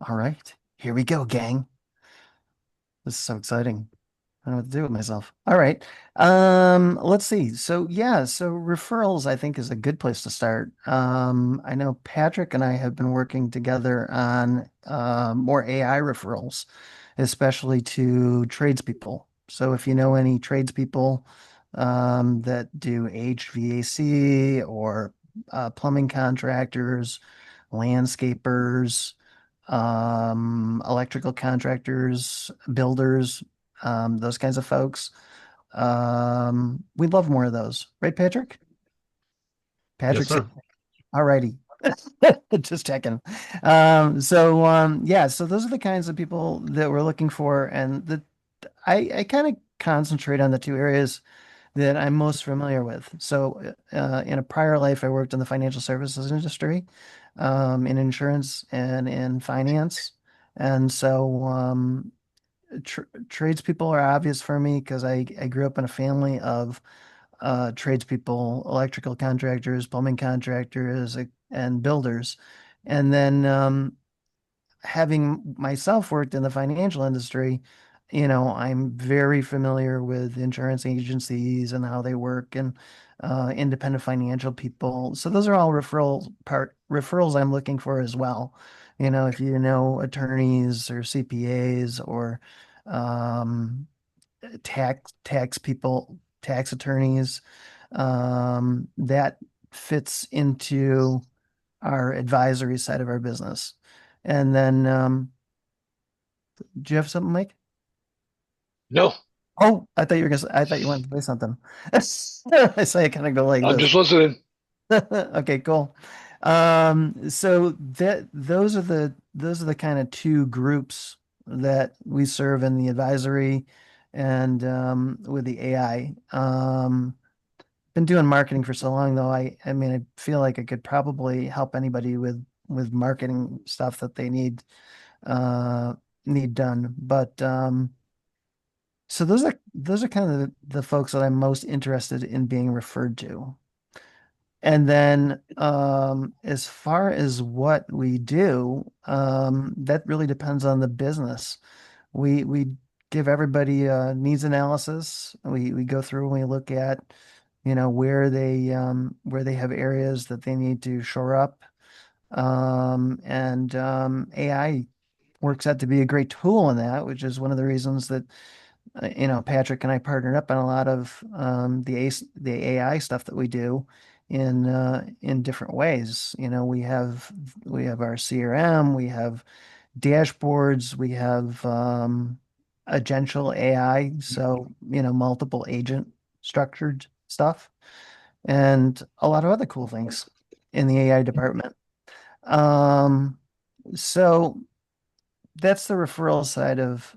All right, here we go, gang. This is so exciting. I don't know what to do with myself. All right. Let's see. So referrals, I think, is a good place to start. I know Patrick and I have been working together on more AI referrals, especially to tradespeople. So if you know any tradespeople that do HVAC or plumbing contractors, landscapers, electrical contractors, builders, those kinds of folks. We'd love more of those, right, Patrick? Yes, Patrick's sir. all righty. Just checking. Yeah, so those are the kinds of people that we're looking for, and I kind of concentrate on the two areas that I'm most familiar with. So, in a prior life, I worked in the financial services industry, in insurance and in finance. And so, tradespeople are obvious for me because I grew up in a family of tradespeople, electrical contractors, plumbing contractors, and builders. And then having myself worked in the financial industry, I'm very familiar with insurance agencies and how they work and independent financial people. So those are all referrals I'm looking for as well. If you know attorneys or CPAs or um, tax people, tax attorneys, that fits into our advisory side of our business. And then, do you have something, Mike? No, Oh, I thought you wanted to say something. I saw you kind of go like I'm this. just listening. Okay, cool. So those are the kind of two groups that we serve in the advisory and with the AI. Been doing marketing for so long though. I mean, I feel like I could probably help anybody with marketing stuff that they uh need done. But so those are kind of the folks that I'm most interested in being referred to. And then as far as what we do, that really depends on the business. We give everybody a needs analysis. We go through and we look at, where they have areas that they need to shore up. And AI works out to be a great tool in that, which is one of the reasons that Patrick and I partnered up on a lot of the AI stuff that we do in different ways. We have our CRM, we have dashboards, we have agential AI, so multiple agent structured stuff, and a lot of other cool things in the AI department. Um, so that's the referral side of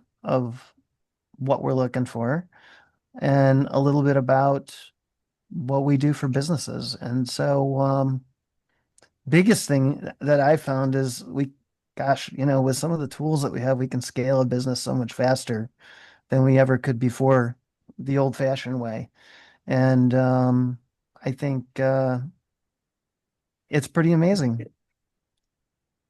what we're looking for and a little bit about what we do for businesses. And so, biggest thing that I found is gosh, with some of the tools that we have, we can scale a business so much faster than we ever could before the old-fashioned way. And I think it's pretty amazing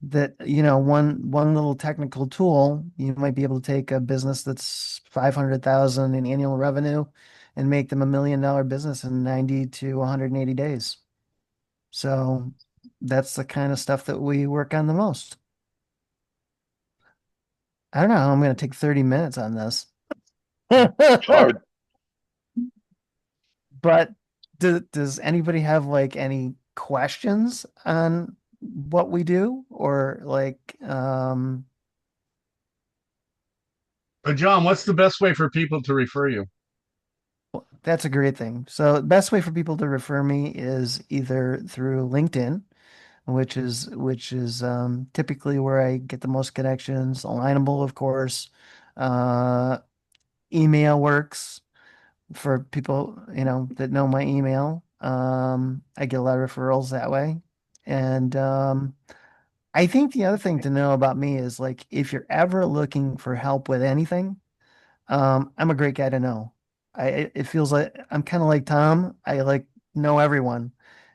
that one little technical tool, you might be able to take a business that's 500,000 in annual revenue and make them $1 million business in 90 to 180 days. So that's the kind of stuff that we work on the most. I don't know how I'm going to take 30 minutes on this. It's hard. But does anybody have like any questions on what we do or But John, what's the best way for people to refer you? that's a great thing. So the best way for people to refer me is either through LinkedIn, which is typically where I get the most connections. Alignable, of course. Uh, Email works for people, that know my email. I get a lot of referrals that way. And I think the other thing to know about me is like if you're ever looking for help with anything, I'm a great guy to know. It feels like I'm kind of like Tom. I like know everyone.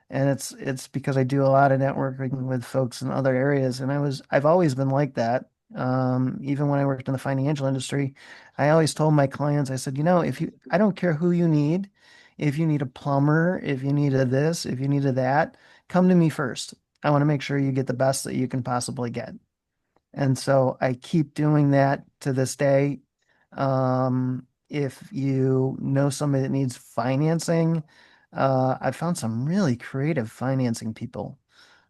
And it's because I do a lot of networking with folks in other areas and I've always been like that. Even when I worked in the financial industry, I always told my clients, I said, I don't care who you need, if you need a plumber, if you need a this, if you need a that, come to me first. I want to make sure you get the best that you can possibly get. And so I keep doing that to this day. If you know somebody that needs financing, I've found some really creative financing people.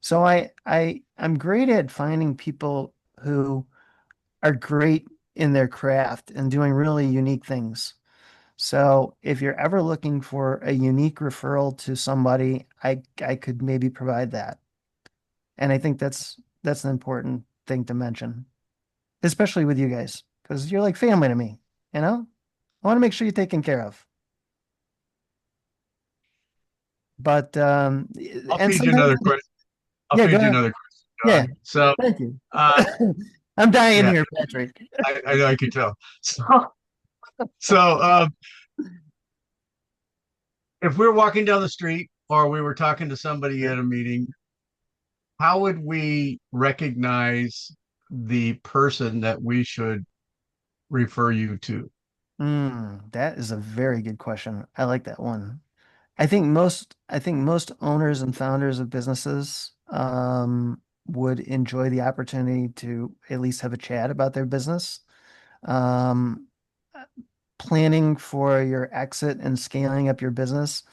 So I'm great at finding people who are great in their craft and doing really unique things. So if you're ever looking for a unique referral to somebody, I could maybe provide that. And I think that's an important thing to mention, especially with you guys, because you're like family to me, you know? I want to make sure you're taken care of. But I'll and feed you sometimes another question. I'll yeah, go feed you ahead. another question, Yeah, John. So, thank you. uh, I'm dying yeah, here, Patrick. I know I could tell. So, if we were walking down the street or we were talking to somebody at a meeting, how would we recognize the person that we should refer you to? That is a very good question. I like that one. I think most owners and founders of businesses would enjoy the opportunity to at least have a chat about their business. Um, Planning for your exit and scaling up your business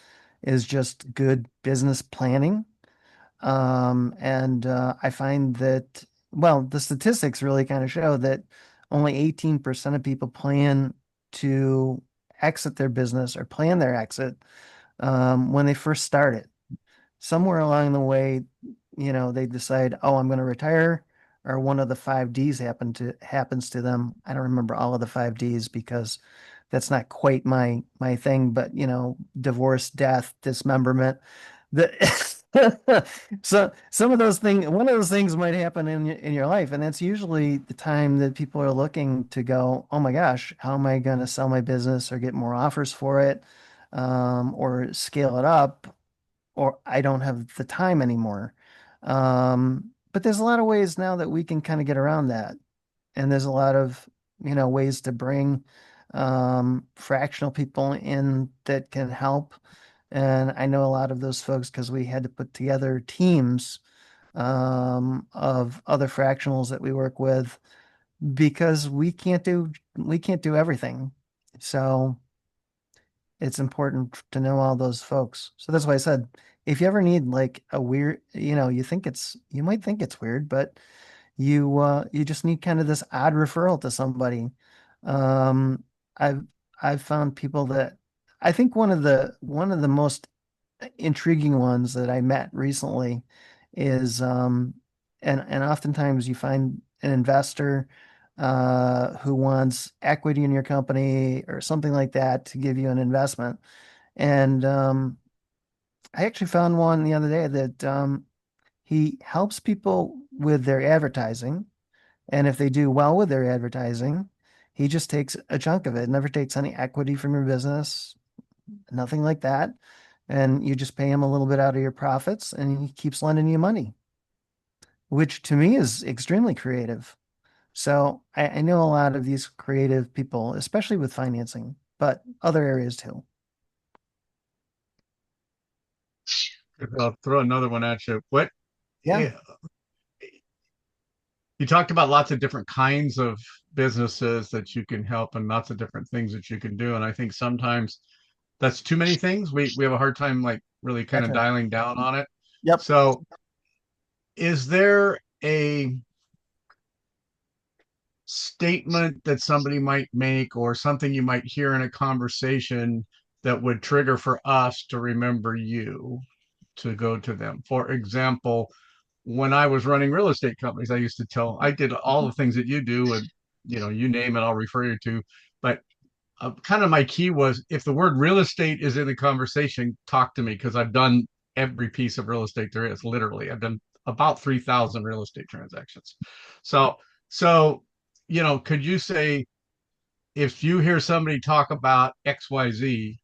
is just good business planning. And I find that, well, the statistics really kind of show that only 18% of people plan to exit their business or plan their exit when they first start it. Somewhere along the way, they decide, oh, I'm going to retire, or one of the five D's happens to them. I don't remember all of the five D's because that's not quite my thing, but divorce, death, dismemberment. The so some of those things, one of those things might happen in your life, and that's usually the time that people are looking to go, oh my gosh, how am I going to sell my business or get more offers for it, or scale it up, or I don't have the time anymore. But there's a lot of ways now that we can kind of get around that. And there's a lot of, ways to bring fractional people in that can help. And I know a lot of those folks because we had to put together teams of other fractionals that we work with because we can't do everything. So it's important to know all those folks. So that's why I said, if you ever need like a weird, you might think it's weird, but you just need kind of this odd referral to somebody. Um, I've I've found people that I think one of the most intriguing ones that I met recently is and oftentimes you find an investor who wants equity in your company or something like that to give you an investment. And I actually found one the other day that he helps people with their advertising. And if they do well with their advertising, he just takes a chunk of it, never takes any equity from your business, nothing like that. And you just pay him a little bit out of your profits and he keeps lending you money, which to me is extremely creative. So I know a lot of these creative people, especially with financing, but other areas too. I'll throw another one at you. What Yeah, eh, you talked about lots of different kinds of businesses that you can help and lots of different things that you can do. And I think sometimes that's too many things. We have a hard time like really kind that's of right. dialing down on it. Yep. So is there a statement that somebody might make or something you might hear in a conversation that would trigger for us to remember you to go to them? For example, when I was running real estate companies, I did all the things that you do, and you name it, I'll refer you to. But kind of my key was if the word real estate is in the conversation, talk to me because I've done every piece of real estate there is. Literally, I've done about 3,000 real estate transactions. So, so could you say if you hear somebody talk about XYZ,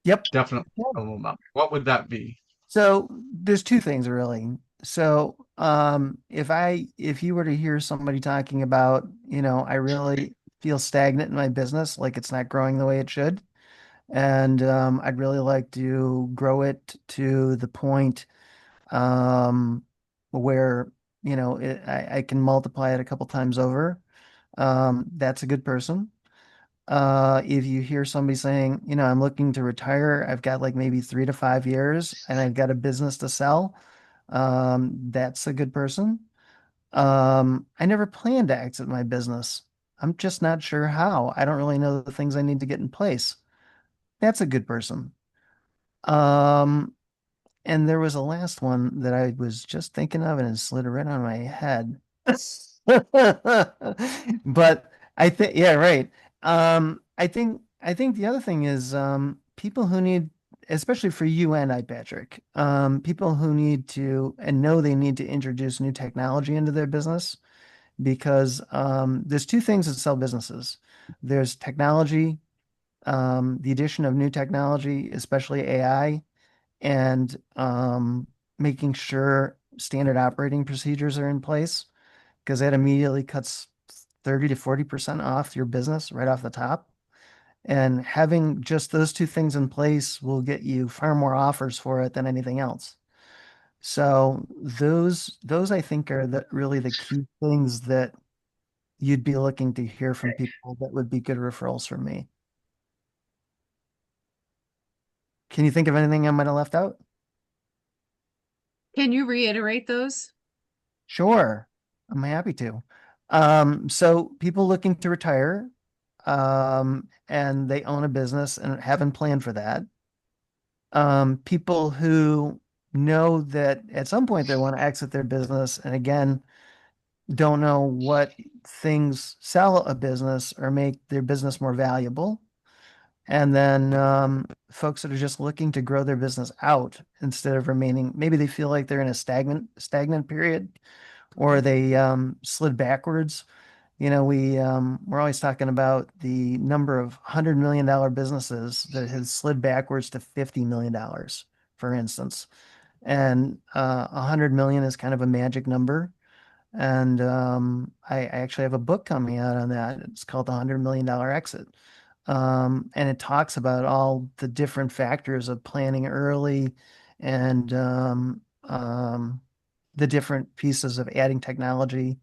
Yep. definitely tell them about it. What would that be? So there's two things really. If you were to hear somebody talking about, I really feel stagnant in my business, like it's not growing the way it should, and I'd really like to grow it to the point where, I can multiply it a couple times over. That's a good person. If you hear somebody saying, I'm looking to retire, I've got like maybe 3 to 5 years and I've got a business to sell, that's a good person. I never planned to exit my business. I'm just not sure how. I don't really know the things I need to get in place. That's a good person. Um, and there was a last one that I was just thinking of and it slid right on my head. But I think, yeah, right. I think the other thing is people who need, especially for you and I, Patrick, people who need to and know they need to introduce new technology into their business because there's two things that sell businesses. There's technology, the addition of new technology, especially AI, and making sure standard operating procedures are in place because that immediately cuts 30 to 40% off your business right off the top. And having just those two things in place will get you far more offers for it than anything else. So those I think are really the key things that you'd be looking to hear from people that would be good referrals from me. Can you think of anything I might have left out? Can you reiterate those? Sure, I'm happy to. So people looking to retire, and they own a business and haven't planned for that. People who know that at some point they want to exit their business, and again, don't know what things sell a business or make their business more valuable. And then folks that are just looking to grow their business out instead of remaining, maybe they feel like they're in a stagnant period or they slid backwards. We're always talking about the number of $100 million businesses that has slid backwards to $50 million, for instance. And 100 million is kind of a magic number. And I actually have a book coming out on that. It's called The $100 Million Exit. And it talks about all the different factors of planning early and the different pieces of adding technology.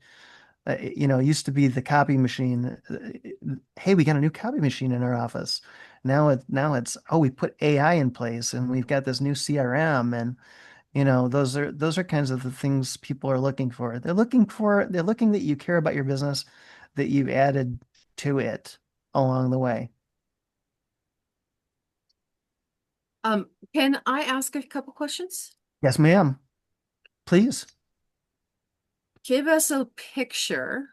It used to be the copy machine. Hey, we got a new copy machine in our office. Now it's oh, we put AI in place and we've got this new CRM, and those are kinds of the things people are looking for. They're looking that you care about your business, that you've added to it along the way. Can I ask a couple questions? Yes, ma'am. Please. Give us a picture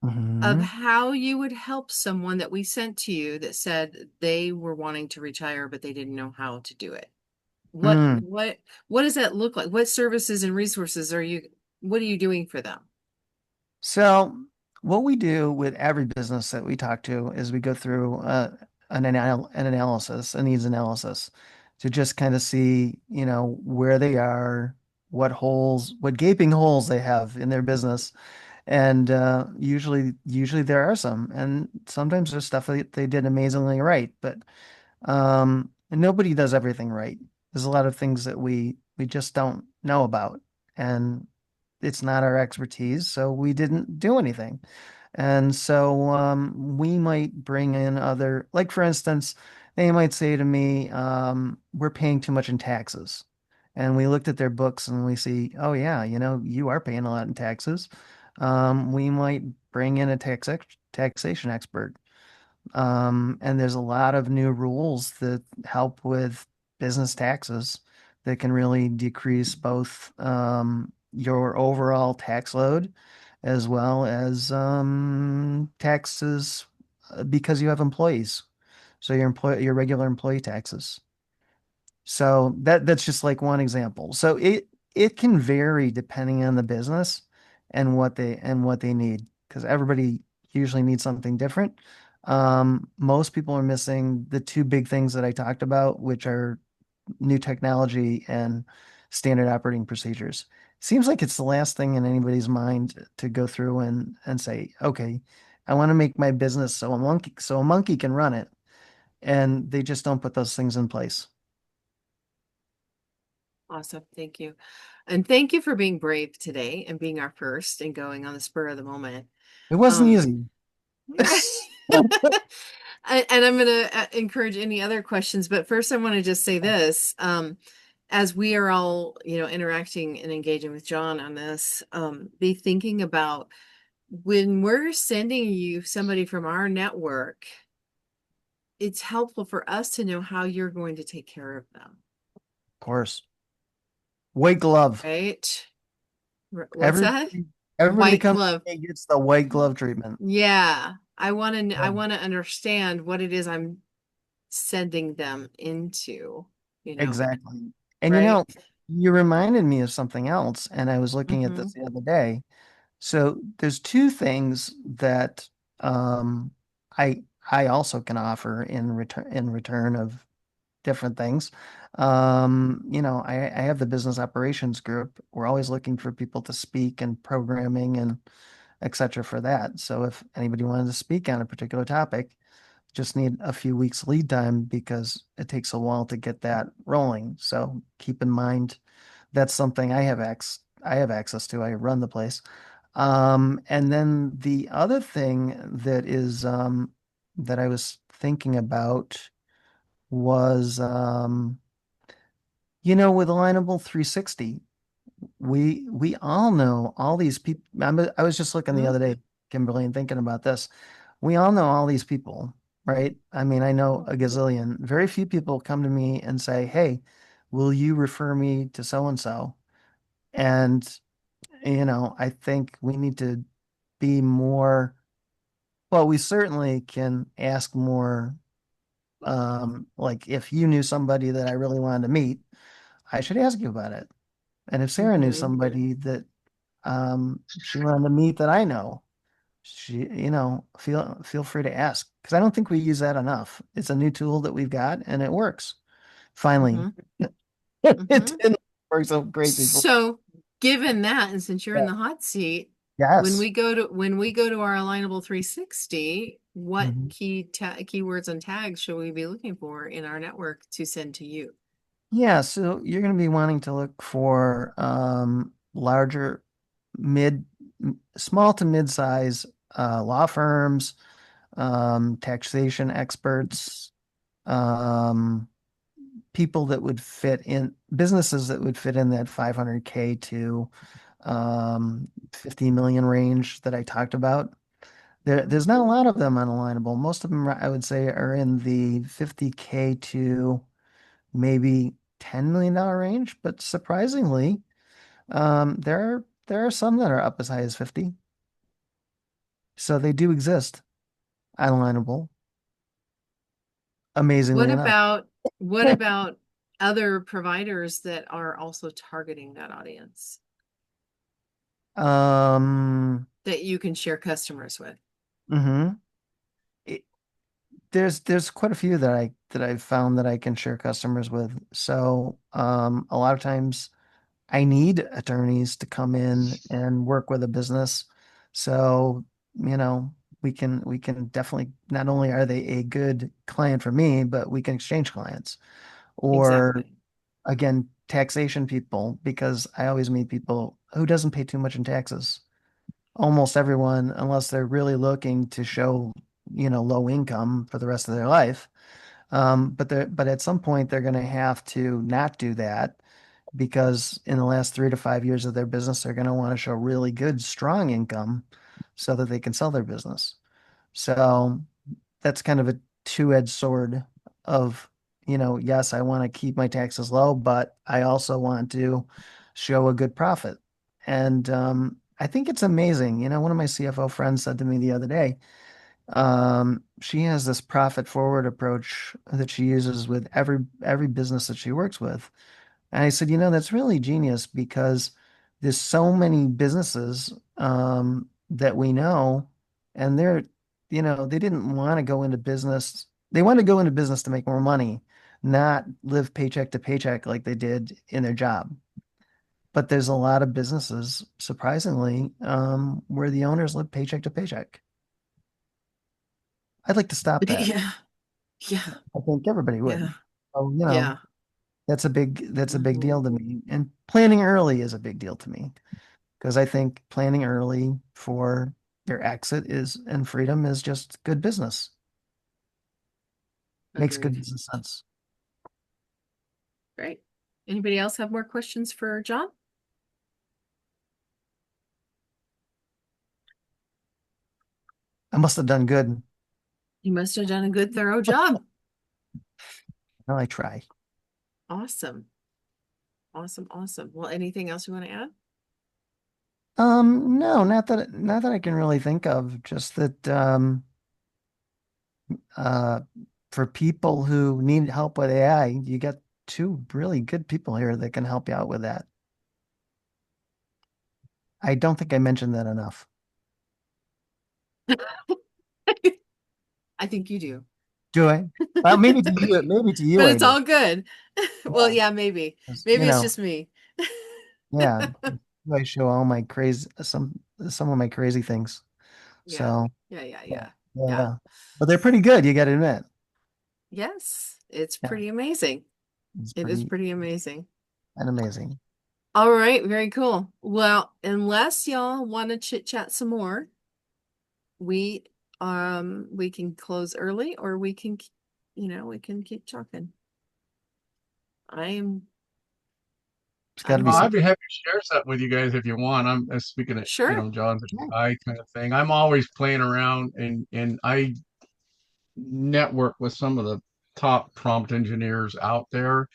of Hmm. how you would help someone that we sent to you that said they were wanting to retire, but they didn't know how to do it. What Mm. what what does that look like? What services and resources what are you doing for them? So, what we do with every business that we talk to is we go through an analysis, a needs analysis, to just kind of see, where they are, what gaping holes they have in their business, and usually there are some, and sometimes there's stuff that they did amazingly right, but and nobody does everything right. There's a lot of things that we just don't know about, and it's not our expertise, so we didn't do anything. And so we might bring in other, like for instance, they might say to me, we're paying too much in taxes. And we looked at their books and we see, oh yeah, you are paying a lot in taxes. We might bring in a taxation expert. And there's a lot of new rules that help with business taxes that can really decrease both your overall tax load as well as taxes because you have employees. So your regular employee taxes. So that's just like one example. So it can vary depending on the business and what they need because everybody usually needs something different. Most people are missing the two big things that I talked about, which are new technology and standard operating procedures. seems like it's the last thing in anybody's mind to go through and say, okay, I want to make my business so a monkey can run it. And they just don't put those things in place. Awesome. Thank you. And thank you for being brave today and being our first and going on the spur of the moment. It wasn't Um, easy. and I'm going to encourage any other questions, but first I want to just say this. As we are all, interacting and engaging with John on this, be thinking about when we're sending you somebody from our network, it's helpful for us to know how you're going to take care of them, Of course. White glove. right? What's that? Everybody, everybody that White comes to glove. me gets the white glove treatment. Yeah. I Yeah. want to understand what it is I'm sending them into, Exactly. And right? you reminded me of something else, and I was looking at Mm-hmm. this the other day. So there's two things that um I also can offer in return of different things. I have the business operations group. We're always looking for people to speak and programming and etc. for that. So if anybody wanted to speak on a particular topic, just need a few weeks lead time because it takes a while to get that rolling. So keep in mind that's something I have access to. I run the place. And then the other thing that I was thinking about was with Alignable 360, we all know all these people. I was just looking the Mm-hmm. other day, Kimberly, and thinking about this. We all know all these people, right? I mean, I know a gazillion. Very few people come to me and say, "Hey, will you refer me to so and so?" And I think we need to be more. Well, we certainly can ask more. Like if you knew somebody that I really wanted to meet, I should ask you about it. And if Sarah knew Mm-hmm. somebody that she wanted to meet that I know, feel free to ask because I don't think we use that enough. It's a new tool that we've got and it works. Finally, Mm-hmm. it Mm-hmm. didn't work so great before. So given that, and since you're in Yeah. the hot seat, Yes. when we go to our Alignable 360, what Mhm. keywords and tags should we be looking for in our network to send to you? Yeah, so you're going to be wanting to look for larger, small to mid-size law firms, taxation experts, um, people that would fit in businesses that would fit in that 500K to 50 million range that I talked about. There's not a lot of them on Alignable. Most of them, I would say, are in the 50K to maybe $10 million range. But surprisingly, there are some that are up as high as 50. So they do exist on Alignable, What amazingly enough. about what about other providers that are also targeting that audience Um, that you can share customers with? mhm. There's quite a few that I've found that I can share customers with. So a lot of times I need attorneys to come in and work with a business. So, we can definitely not only are they a good client for me, but we can exchange clients. Or Exactly. again, taxation people, because I always meet people who doesn't pay too much in taxes. Almost everyone, unless they're really looking to show, low income for the rest of their life. But at some point they're going to have to not do that because in the last 3 to 5 years of their business, they're going to want to show really good, strong income so that they can sell their business. So that's kind of a two-edged sword of, yes, I want to keep my taxes low, but I also want to show a good profit. And I think it's amazing. One of my CFO friends said to me the other day, she has this profit forward approach that she uses with every business that she works with. And I said, that's really genius because there's so many businesses that we know, and they didn't want to go into business. They wanted to go into business to make more money, not live paycheck to paycheck like they did in their job. but there's a lot of businesses, surprisingly, where the owners live paycheck to paycheck. I'd like to stop that. Yeah. Yeah. I think everybody Yeah. would. So, Yeah. that's a big Hmm. deal to me. And planning early is a big deal to me because I think planning early for your exit is and freedom is just good business. Makes good Agreed. business sense. Great. Anybody else have more questions for John? I must have done good. You must have done a good, thorough job. Well, I try. Awesome. Awesome. Awesome. Well, anything else you want to add? No, not that I can really think of. Just that uh for people who need help with AI, you got two really good people here that can help you out with that. I don't think I mentioned that enough. I think you do, Do I? Maybe to you but I it's do. all good. Well, Yeah. yeah, maybe. 'Cause, Maybe it's just me. yeah, I show all my crazy some of my crazy things. Yeah. So Yeah. Yeah. yeah, Yeah. Yeah. yeah. But they're pretty good, you got to admit. Yes. It's Yeah, pretty amazing. it's It is pretty pretty amazing. and amazing. All right. Very cool. Well, unless y'all want to chit chat some more, we we can close early or we can, we can keep talking. I am It's got to I'm be I'd something. be happy to share something with you guys if you want. I'm speaking of, sure. John's Yeah. AI kind of thing. I'm always playing around and I network with some of the top prompt engineers out there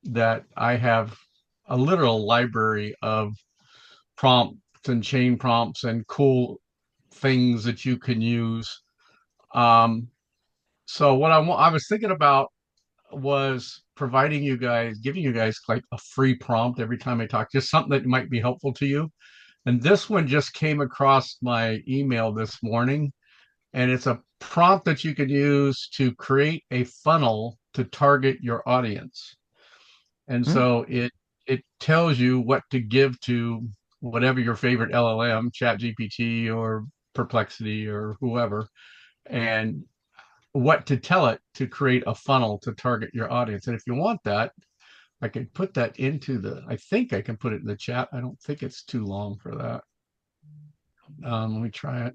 that I have a literal library of prompts and chain prompts and cool things that you can use. Um, so what I was thinking about was providing you guys, giving you guys like a free prompt every time I talk, just something that might be helpful to you. And this one just came across my email this morning, and it's a prompt that you can use to create a funnel to target your audience. And Hmm? so it tells you what to give to whatever your favorite LLM, Chat GPT or Perplexity or whoever, and what to tell it to create a funnel to target your audience. And if you want that, I can put that into I think I can put it in the chat. I don't think it's too long for that. Let me try it.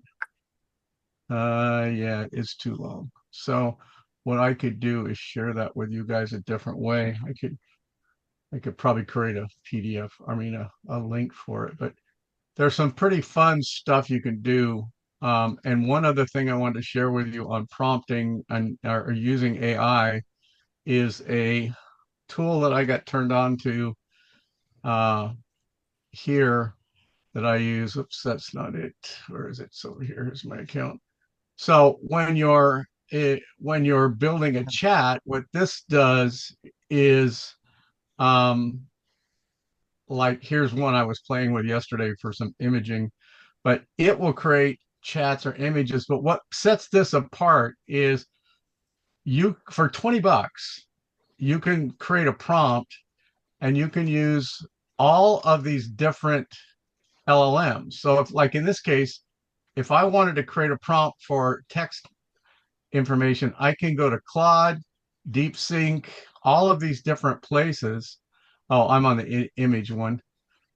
Yeah, it's too long. So what I could do is share that with you guys a different way. I could probably create a PDF, I mean a link for it, but there's some pretty fun stuff you can do. And one other thing I wanted to share with you on prompting and or using AI is a tool that I got turned on to uh, here that I use. Oops, that's not it. Where is it? It's over here. Here's my account. So when you're building a chat, what this does is um, like here's one I was playing with yesterday for some imaging, but it will create chats or images. But what sets this apart is you for $20, you can create a prompt and you can use all of these different LLMs. So if like in this case, if I wanted to create a prompt for text information, I can go to Claude, DeepSync, all of these different places. Oh, I'm on the image one.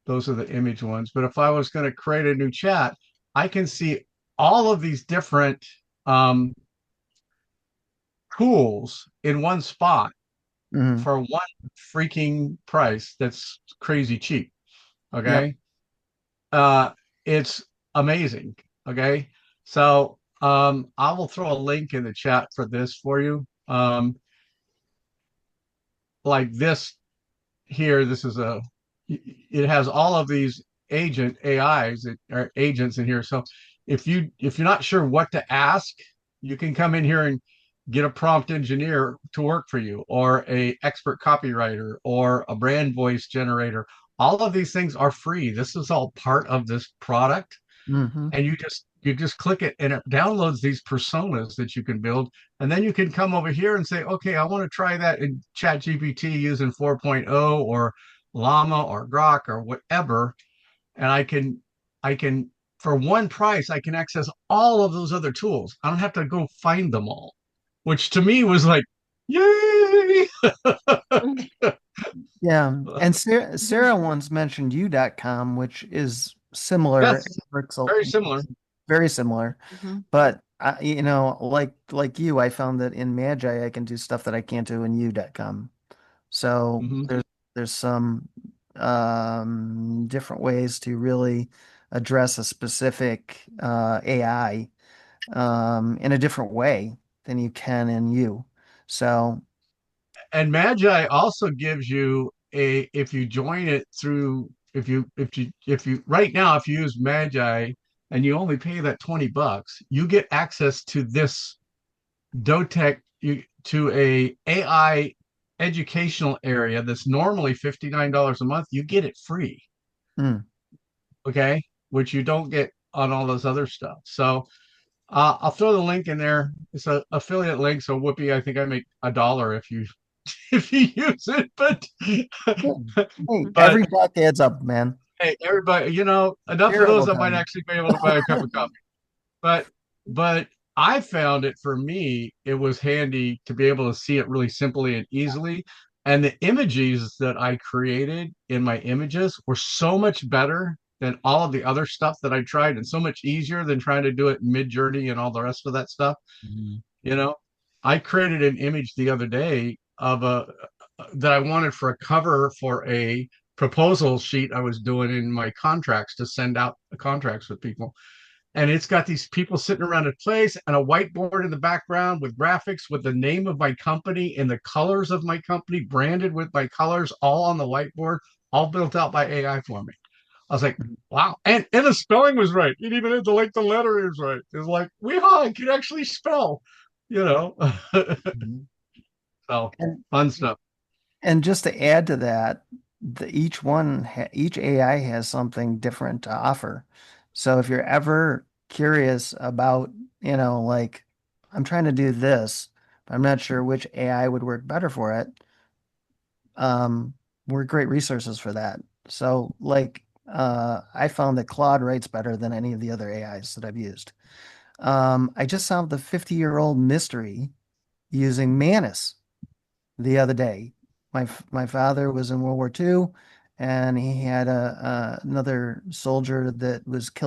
Those are the image ones. But if I was going to create a new chat, I can see all of these different um, tools in one spot Hmm. for one freaking price that's crazy cheap. Yep. Okay. It's amazing. Okay. So I will throw a link in the chat for this for you. Like this here, this is it has all of these agent AIs that are agents in here. So if you're not sure what to ask, you can come in here and get a prompt engineer to work for you, or a expert copywriter, or a brand voice generator. All of these things are free. This is all part of this product, Hmm. and you just click it and it downloads these personas that you can build, and then you can come over here and say, okay, I want to try that in chat gpt using 4.0 or Llama or Grok or whatever, and I can for one price I can access all of those other tools. I don't have to go find them all, which to me was like, yay! Yeah. And Sarah once mentioned U.com, which is similar. Yes, Works very similar. very similar. Mhm. But like you, I found that in Magi I can do stuff that I can't do in U.com. So Hmm. there's some different ways to really address a specific AI in a different way than you can in U. So, And Magi also gives you a if you join it through if you right now if you use Magi and you only pay that $20, you get access to this DoTech to a AI educational area that's normally $59 a month. You get it free, hmm. okay? Which you don't get on all those other stuff. So I'll throw the link in there. It's an affiliate link, so whoopee, I think I make $1 if you if you use it. But Yeah. Hey, but every buck adds up, man. hey, everybody, enough of Sarah those will that tell might you. actually be able to buy a cup of coffee. but but I found it for me, it was handy to be able to see it really simply and easily. And the images that I created in my images were so much better than all of the other stuff that I tried, and so much easier than trying to do it in Mid-Journey and all the rest of that stuff. Mhm. You know, I created an image the other day of a that I wanted for a cover for a proposal sheet I was doing in my contracts to send out the contracts with people. And it's got these people sitting around a place and a whiteboard in the background with graphics with the name of my company and the colors of my company branded with my colors all on the whiteboard, all built out by AI for me. I was like, wow. And the spelling was right. It even had the letters right. It was like, weehaw, I could actually spell, you know. Mhm. So And fun stuff. and just to add to that, each AI has something different to offer. So if you're ever curious about, like I'm trying to do this, but I'm not sure which AI would work better for it, um, we're great resources for that. So like I found that Claude writes better than any of the other AIs that I've used. I just solved the 50-year-old mystery using Manus the other day. My father was in World War II, and he had another soldier that was killed